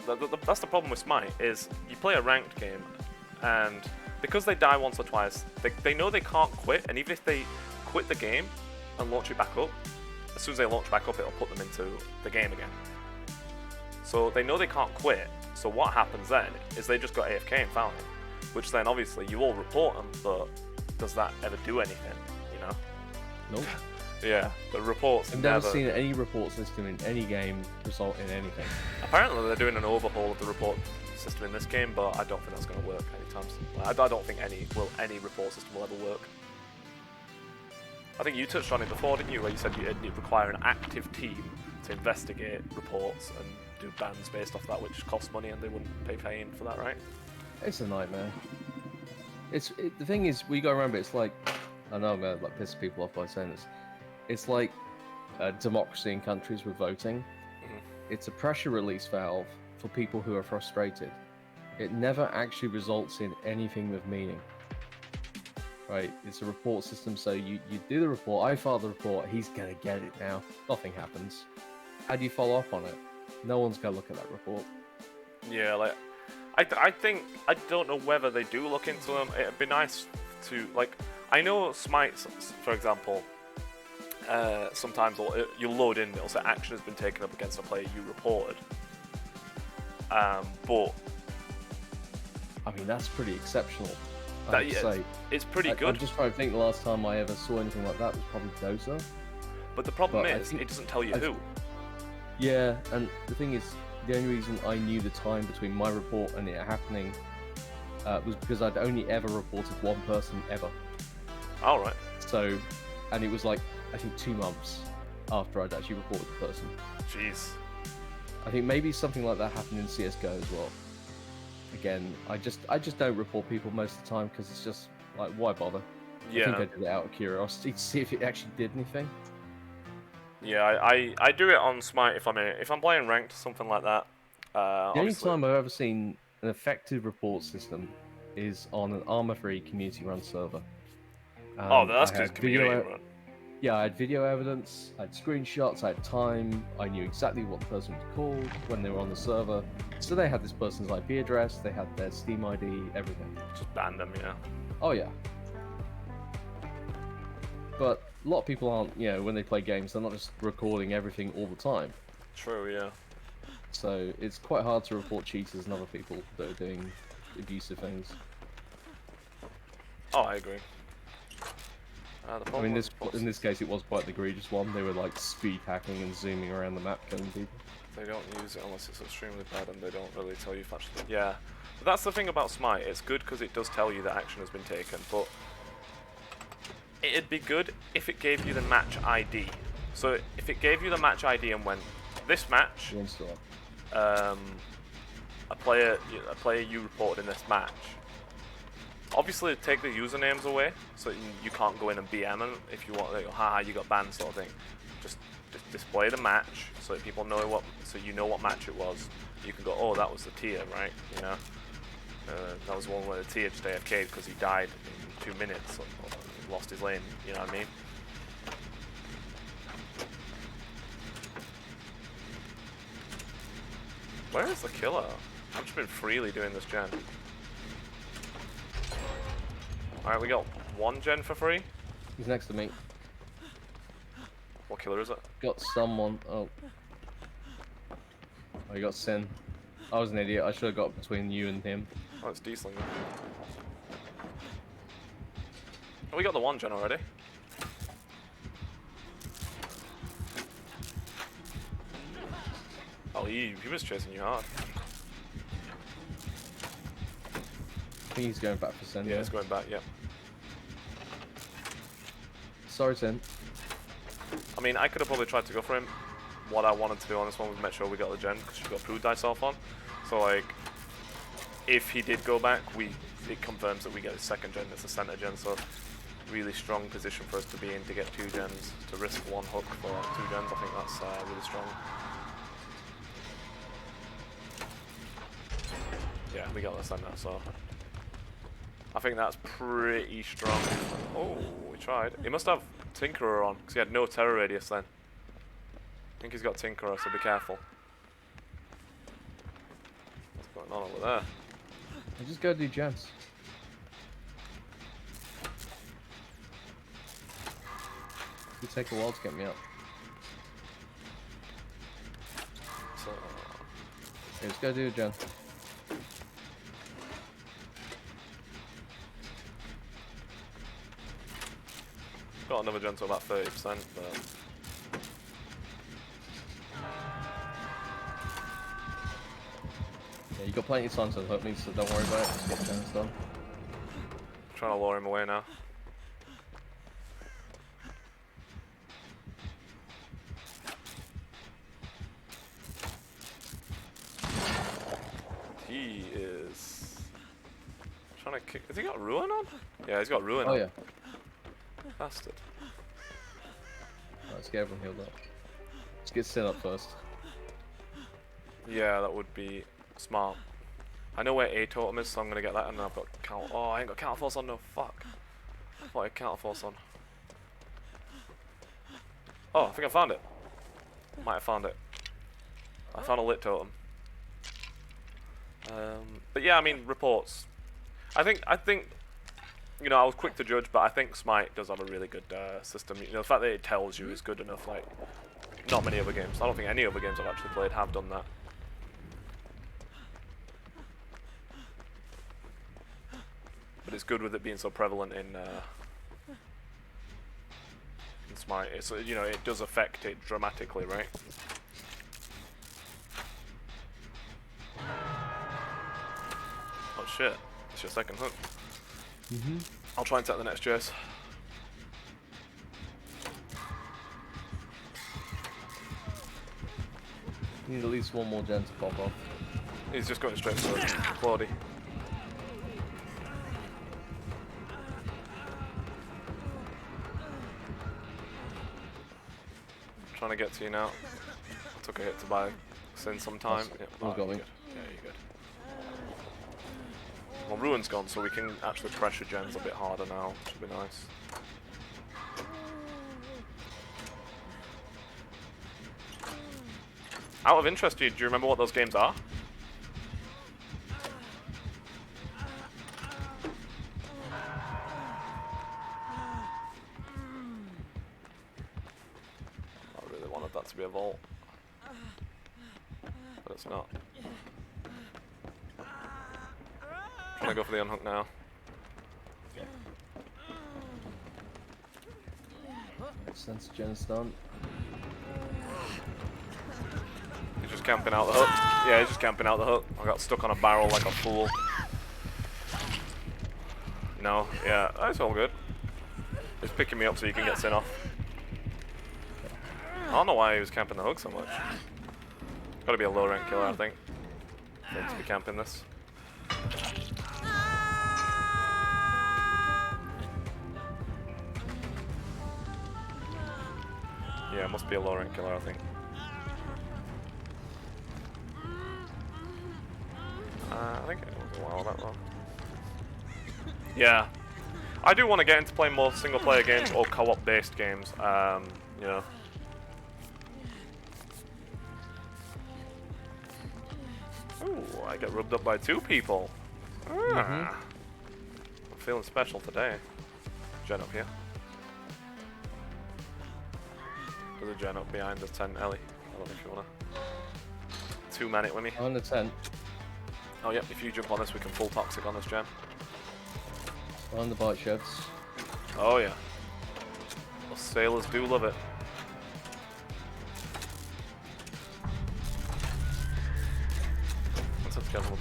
That's the problem with Smite, is you play a ranked game, and because they die once or twice, they know they can't quit, and even if they quit the game and launch it back up, as soon as they launch back up, it'll put them into the game again. So they know they can't quit, so what happens then is they just got AFK and found it, which then obviously you all report them, but does that ever do anything, you know? Nope. Yeah, the reports I've never seen any report system in any game result in anything. Apparently they're doing an overhaul of the report system in this game, but I don't think that's going to work anytime soon. I don't think any report system will ever work. I think you touched on it before, didn't you, where you said you'd require an active team to investigate reports and do bans based off that, which costs money and they wouldn't pay paying for that, right? It's a nightmare. The thing is, we got to remember, it's like, I know I'm going to like piss people off by saying this, it's like democracy in countries with voting. It's a pressure release valve for people who are frustrated. It never actually results in anything with meaning. Right? It's a report system, so you do the report, I file the report, he's gonna get it now. Nothing happens. How do you follow up on it? No one's gonna look at that report. Yeah, like, I think, I don't know whether they do look into them. It'd be nice to, like, I know Smite, for example, sometimes you'll load in, it'll say action has been taken up against a player you reported. But I mean, that's pretty exceptional. It's pretty good. I'm just trying to think the last time I ever saw anything like that was probably Dota. But the problem is, it doesn't tell you who. Yeah, and the thing is, the only reason I knew the time between my report and it happening was because I'd only ever reported one person ever. Alright. So, and it was like, I think 2 months after I'd actually reported the person. Jeez. I think maybe something like that happened in CSGO as well. Again, I just don't report people most of the time because it's just like, why bother? Yeah. I think I did it out of curiosity to see if it actually did anything. Yeah, I do it on Smite if I'm playing ranked, something like that. The only time I've ever seen an effective report system is on an Arma-free community-run server. That's because community run. Yeah, I had video evidence, I had screenshots, I had time, I knew exactly what the person was called when they were on the server. So they had this person's IP address, they had their Steam ID, everything. Just banned them, yeah. Oh yeah. But a lot of people aren't, when they play games, they're not just recording everything all the time. True, yeah. So it's quite hard to report cheaters and other people that are doing abusive things. Oh, I agree. I mean, in this case, it was quite the egregious one. They were like speed hacking and zooming around the map, killing people. They don't use it unless it's extremely bad, and they don't really tell you if actually. Yeah, but that's the thing about Smite. It's good because it does tell you that action has been taken, but it'd be good if it gave you the match ID. So if it gave you the match ID and went, this match, a player you reported in this match. Obviously, take the usernames away, so you can't go in and BM them if you want. Like, haha, you got banned, sort of thing. Just display the match so that people know so you know what match it was. You can go, oh, that was the tier, right? You know, that was the one where the tier just AFK'd because he died in 2 minutes or lost his lane. You know what I mean? Where is the killer? I've just been freely doing this gen. Alright, we got 1 gen for free. He's next to me. What killer is it? Got someone. Oh, you got Sin. I was an idiot. I should have got between you and him. Oh, it's Diesling. Oh, we got the 1 gen already. Oh, he was chasing you hard. I think he's going back for Sin. Yeah, he's going back, yeah. Sorry, Sin. I mean, I could have probably tried to go for him. What I wanted to do on this one was make sure we got the gen, because she got Poo Dice off on. So, like, if he did go back, it confirms that we get his 2nd gen, it's a center gen, so really strong position for us to be in to get 2 gens. To risk 1 hook for 2 gens, I think that's really strong. Yeah, we got the center, so I think that's pretty strong. Oh, we tried. He must have Tinkerer on, because he had no terror radius then. I think he's got Tinkerer, so be careful. going on over there? I just go do gens. It'll take a while to get me up. So, Okay, let's go do a gen. got another gen to about 30%, but Yeah, you got plenty of time to help me, so don't worry about it. Just get gens done. trying to lure him away now. He is trying to kick. Has he got Ruin on? Yeah, he's got Ruin on. Oh yeah. Bastard. Right, let's get everyone healed up. Let's get set up first. Yeah, that would be smart. I know where A totem is, so I'm gonna get that, and I've got count. Oh, I ain't got counter force on. No, fuck. I thought I had counter force on. Oh, I think I found it. Might have found it. I found a lit totem. But yeah, I mean, reports. I think, you know, I was quick to judge, but I think Smite does have a really good system. You know, the fact that it tells you is good enough. Like, not many other games. I don't think any other games I've actually played have done that. But it's good with it being so prevalent in Smite. It's, you know, it does affect it dramatically, right? Oh shit! It's your second hook. I'll try and take the next chase. You need at least one more gen to pop off. He's just going straight for Claudie. Trying to get to you now. I took a hit to buy Sin some time. That's Yep, all you're going. good. Yeah, you're good. Well, Ruin's gone, so we can actually pressure gens a bit harder now, which would be nice. Out of interest, do you remember what those games are? I really wanted that to be a vault, but it's not. Trying to go for the unhook now. Makes sense, gen's done. He's just camping out the hook. Yeah, he's just camping out the hook. I got stuck on a barrel like a fool. No, yeah, that's all good. He's picking me up so you can get Sin off. I don't know why he was camping the hook so much. Gotta be a low rank killer, I think. For him to be camping this. Yeah, it must be a low rank killer, I think. I think it was a while that one. Yeah. I do want to get into playing more single player games or co-op based games, you know. Ooh, I get rubbed up by 2 people. I'm feeling special today. Gen up here. There's a gen up behind the tent, Ellie. I don't know if you wanna 2-man it with me. On the tent. Oh yep, if you jump on this we can full toxic on this gen. On the bike sheds. Oh yeah. Those sailors do love it. Let's have to get a little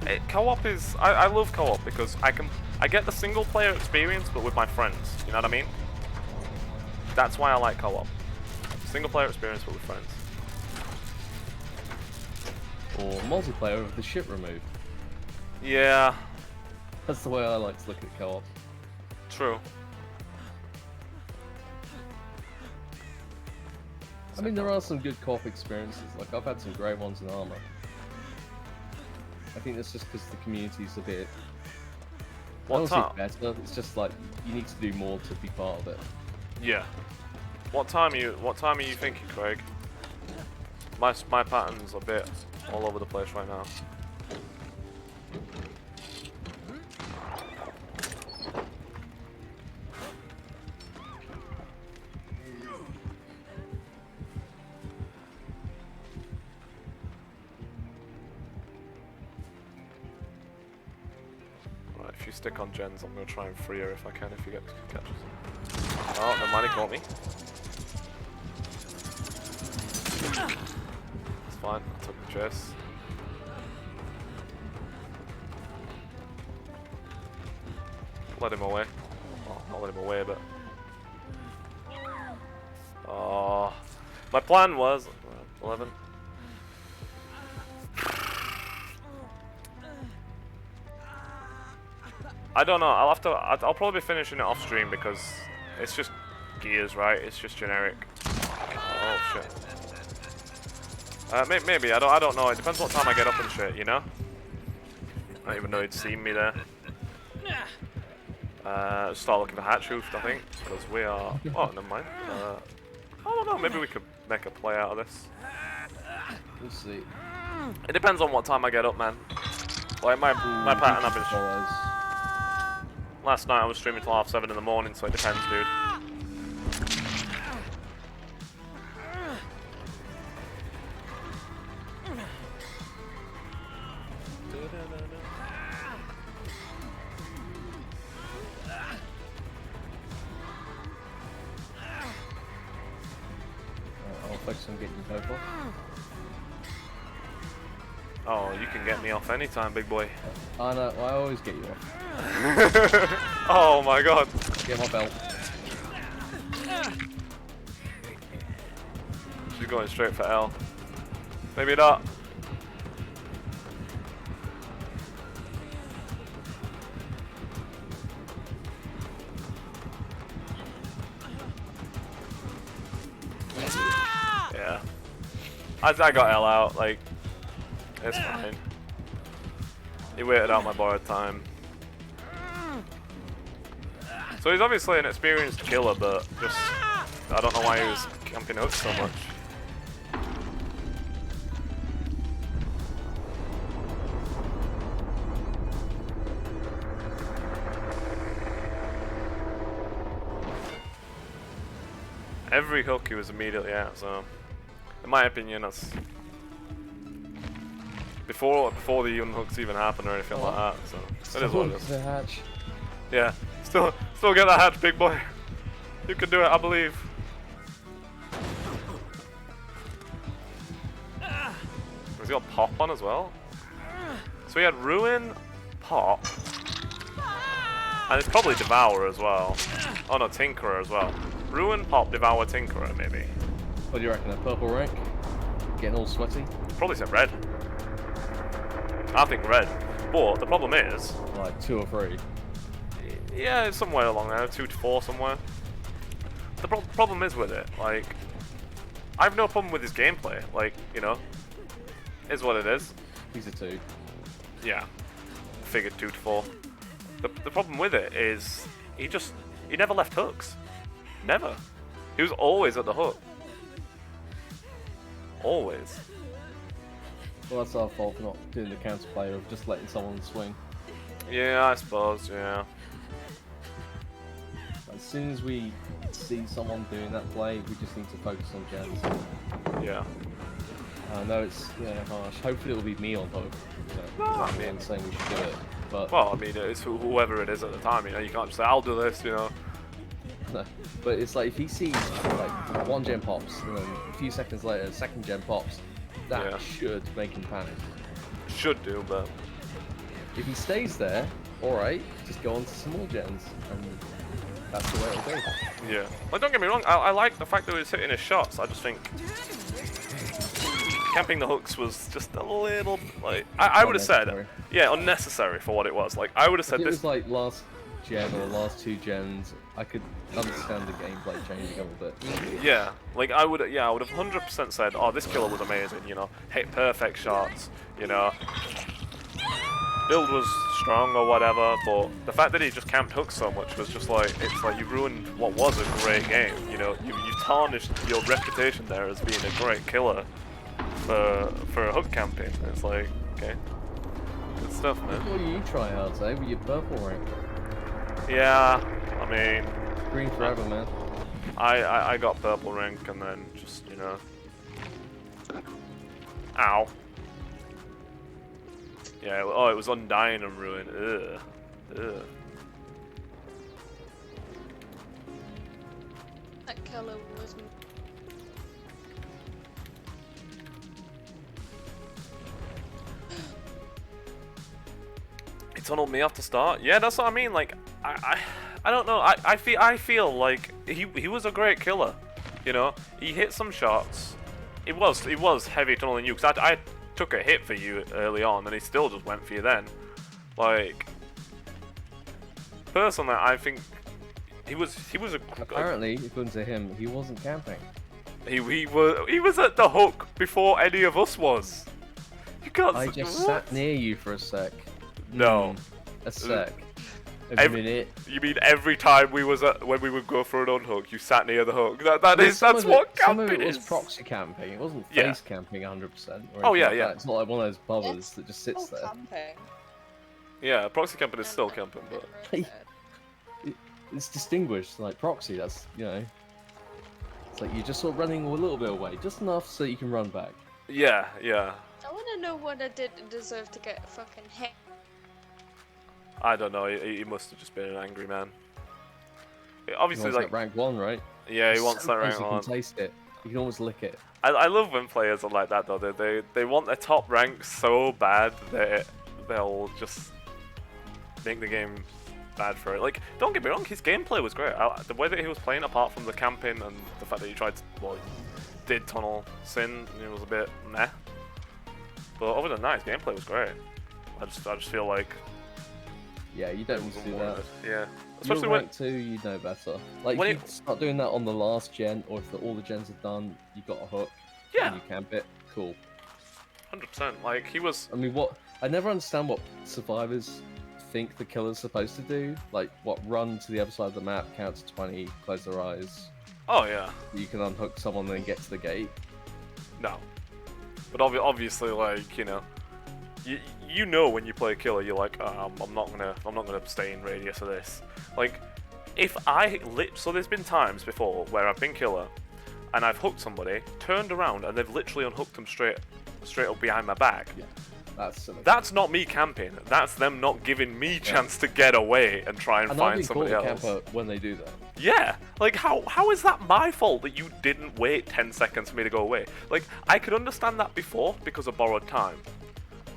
bit. Co-op is I love co-op because I get the single player experience but with my friends. You know what I mean? That's why I like co-op. Single player experience but with friends. Or multiplayer with the ship removed. Yeah. That's the way I like to look at co-op. True. I mean, there are some good co-op experiences. Like, I've had some great ones in Armor. I think that's just because the community's a bit... What time? Better. It's just like, you need to do more to be part of it. Yeah. What time are you thinking, Craig? My pattern's a bit all over the place right now. Right, if you stick on gens, I'm gonna try and free her if I can. If you get catches. Oh, no money caught me. It's fine. I took the chase. Let him away. Oh, not let him away, but. Oh, my plan was 11. I don't know. I'll probably be finishing it off stream because it's just gears, right? It's just generic. Oh shit. Maybe I don't know. It depends what time I get up and shit, you know. I don't even know he'd seen me there. Start looking for hatch hoofed, I think, because we are. Oh, never mind. I don't know. Maybe we could make a play out of this. We'll see. It depends on what time I get up, man. Like my pattern, I've been. Last night I was streaming till 7:30 in the morning, so it depends, dude. I'll focus on getting you both off. Oh, you can get me off anytime, big boy. I know, I always get you off. Oh my god. Get my belt. She's going straight for L. Maybe not. Yeah. I got L out, like, it's fine. He waited out my borrowed time. So he's obviously an experienced killer, but just, I don't know why he was camping hooks so much. Every hook he was immediately at, so in my opinion that's before the unhooks even happen or anything like that, so it is what it is. The hatch. Yeah. Still get that hatch, big boy. You can do it, I believe. Has he got pop on as well? So he had ruin, pop, and it's probably devour as well. Oh no, tinkerer as well. Ruin, pop, devour, tinkerer maybe. What do you reckon? A purple rank? Getting all sweaty? Probably said red. I think red. But the problem is, Like 2 or 3. yeah, it's somewhere along there, 2 to 4 somewhere. The problem is with it, like, I have no problem with his gameplay, like, you know, is what it is. He's a 2. Yeah, figured 2 to 4. The problem with it is, he never left hooks. Never. He was always at the hook. Always. Well, that's our fault for not doing the counterplay of just letting someone swing. Yeah, I suppose, yeah. As soon as we see someone doing that play, we just need to focus on gens. Yeah. I know it's harsh. Hopefully it'll be me on hook. No, I mean, I'm saying we should do it, but well, I mean, it's whoever it is at the time, you know, you can't just say, I'll do this, you know. no. But it's like if he sees like 1 gen pops and then a few seconds later 2nd gen pops, that should make him panic. Should do, but if he stays there, alright, just go on to some more gens, and that's the way it'll go. yeah. Like, don't get me wrong, I like the fact that he was hitting his shots. I just think camping the hooks was just a little, like, I would have said, yeah, unnecessary for what it was. Like, I would have said If it this. was like last gen or last 2 gens, I could understand the gameplay changing a little bit. Yeah, like I would have 100% said, oh, this killer was amazing, you know, hit perfect shots, you know, build was strong or whatever, but the fact that he just camped hooks so much was just like, it's like you ruined what was a great game, you know, you tarnished your reputation there as being a great killer for hook camping. It's like, okay, stuff, man. What you try hard, say, with your purple rank? Yeah, I mean... Green forever, man. I got purple rank and then just, you know... Ow. Yeah, oh, it was Undying and Ruin. Ugh. Ugh. That colour wasn't. He tunneled me off the start. Yeah, that's what I mean. Like, I don't know. I feel like he was a great killer. You know, he hit some shots. It was heavy tunneling you because I took a hit for you early on, and he still just went for you then. Like, personally, I think he was a. Apparently, according to him, he wasn't camping. He was at the hook before any of us was. You can't. I just what? sat near you for a sec. No. A sec. Every minute. You mean every time we was when we would go for an unhook, you sat near the hook? That's what Some camping of it is. was proxy camping. It wasn't Yeah. face camping 100%. Oh yeah, yeah. That. It's not like one of those bothers It's that just sits there. Camping. Yeah, proxy camping is still camping, but It's distinguished, like proxy. That's it's like you're just sort of running a little bit away, just enough so you can run back. yeah, yeah. I want to know what I did to deserve to get fucking hit. I don't know. He must have just been an angry man. Obviously, He wants like that rank 1, right? yeah, he wants that Sometimes rank you one. can taste it. You can almost lick it. I love when players are like that though. They want their top rank so bad that they'll just make the game bad for it. Like, don't get me wrong, his gameplay was great. The way that he was playing, apart from the camping and the fact that he tried to, well, he did tunnel sin, and it was a bit meh. But other than that, his gameplay was great. I just feel like Yeah, you don't need to do that. Yeah, Especially especially when rank 2, you know better. Like, when if you start doing that on the last gen, or if all the gens are done, you got a hook, yeah, and you camp it, cool. 100%. Like he was. I mean, I never understand what survivors think the killer's supposed to do. Like, what, run to the other side of the map, count to 20, close their eyes. Oh yeah. You can unhook someone and then get to the gate. No. But obviously, like, you know, you know when you play a killer, you're like, I'm not gonna stay in radius of this. Like, if so there's been times before where I've been killer, and I've hooked somebody, turned around, and they've literally unhooked them straight up behind my back. Yeah, that's silly. That's not me camping. That's them not giving me chance to get away and try and find somebody else. Camper when they do that. Yeah, like how is that my fault that you didn't wait 10 seconds for me to go away? Like, I could understand that before because of borrowed time.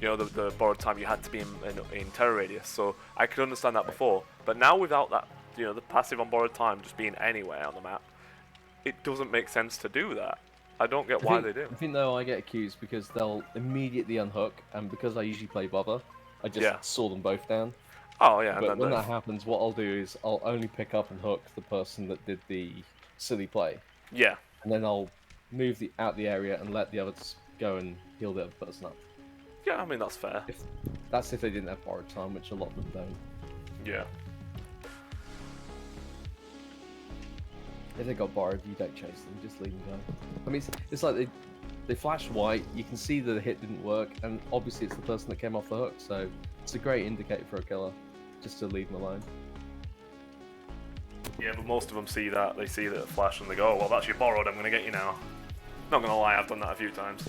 You know, the borrowed time you had to be in terror radius, so I could understand that before. But now without that, you know, the passive on borrowed time just being anywhere on the map, it doesn't make sense to do that. I don't get why they do. I think though I get accused because they'll immediately unhook, and because I usually play bother, I just saw them both down. Oh yeah, But when that happens, what I'll do is I'll only pick up and hook the person that did the silly play. Yeah. And then I'll move out the area and let the others go and heal the other person up. Yeah, I mean that's fair. That's if they didn't have borrowed time, which a lot of them don't. Yeah. If they got borrowed, you don't chase them, just leave them go. I mean, it's like they flash white, you can see that the hit didn't work, and obviously it's the person that came off the hook, so it's a great indicator for a killer, just to leave them alone. Yeah, but most of them see that, they see the flash and they go, oh, well that's your borrowed, I'm gonna get you now. Not gonna lie, I've done that a few times.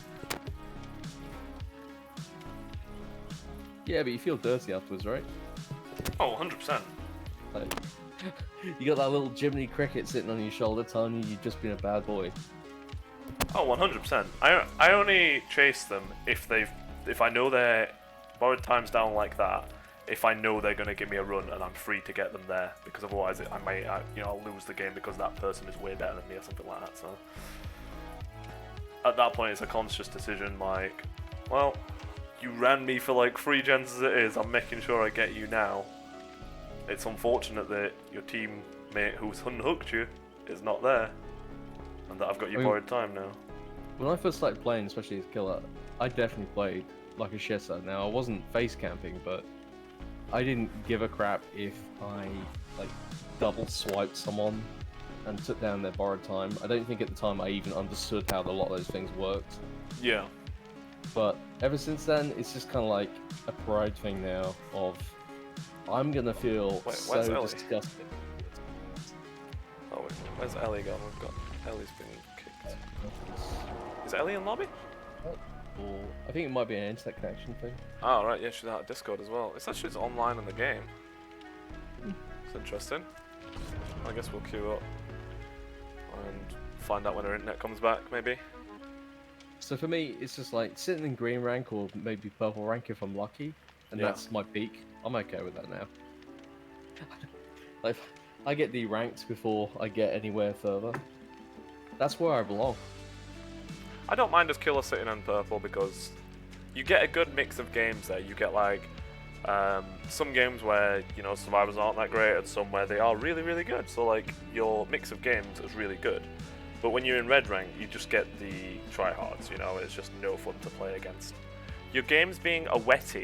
Yeah, but you feel dirty afterwards, right? Oh, 100%. Like, you got that little Jiminy Cricket sitting on your shoulder telling you you've just been a bad boy. Oh, 100%. I only chase them if I know their borrowed time's down like that. If I know they're gonna give me a run and I'm free to get them there, because otherwise I'll lose the game because that person is way better than me or something like that. So at that point, it's a conscious decision. Like, well, you ran me for like 3 gens as it is. I'm making sure I get you now. It's unfortunate that your teammate who's unhooked you is not there, and that I've got your borrowed time now. When I first started playing, especially as killer, I definitely played like a shitter. Now I wasn't face camping, but I didn't give a crap if I like double swiped someone and took down their borrowed time. I don't think at the time I even understood how a lot of those things worked. Yeah. But ever since then, it's just kind of like a pride thing now. Of I'm gonna feel Where's so Ellie? disgusted. Oh, wait, where's Ellie gone? We've got Ellie's been kicked. Is Ellie in lobby? Or I think it might be an internet connection thing. Oh, right, yeah, she's out of Discord as well. It's actually online in the game. It's interesting. I guess we'll queue up and find out when her internet comes back, maybe. So for me, it's just like sitting in green rank or maybe purple rank if I'm lucky, and Yeah. that's my peak. I'm okay with that now. Like, I get de-ranked before I get anywhere further. That's where I belong. I don't mind as killer sitting on purple because you get a good mix of games there. You get like some games where survivors aren't that great, and some where they are really, really good. So like your mix of games is really good. But when you're in red rank, you just get the tryhards. It's just no fun to play against. Your game's being a wetty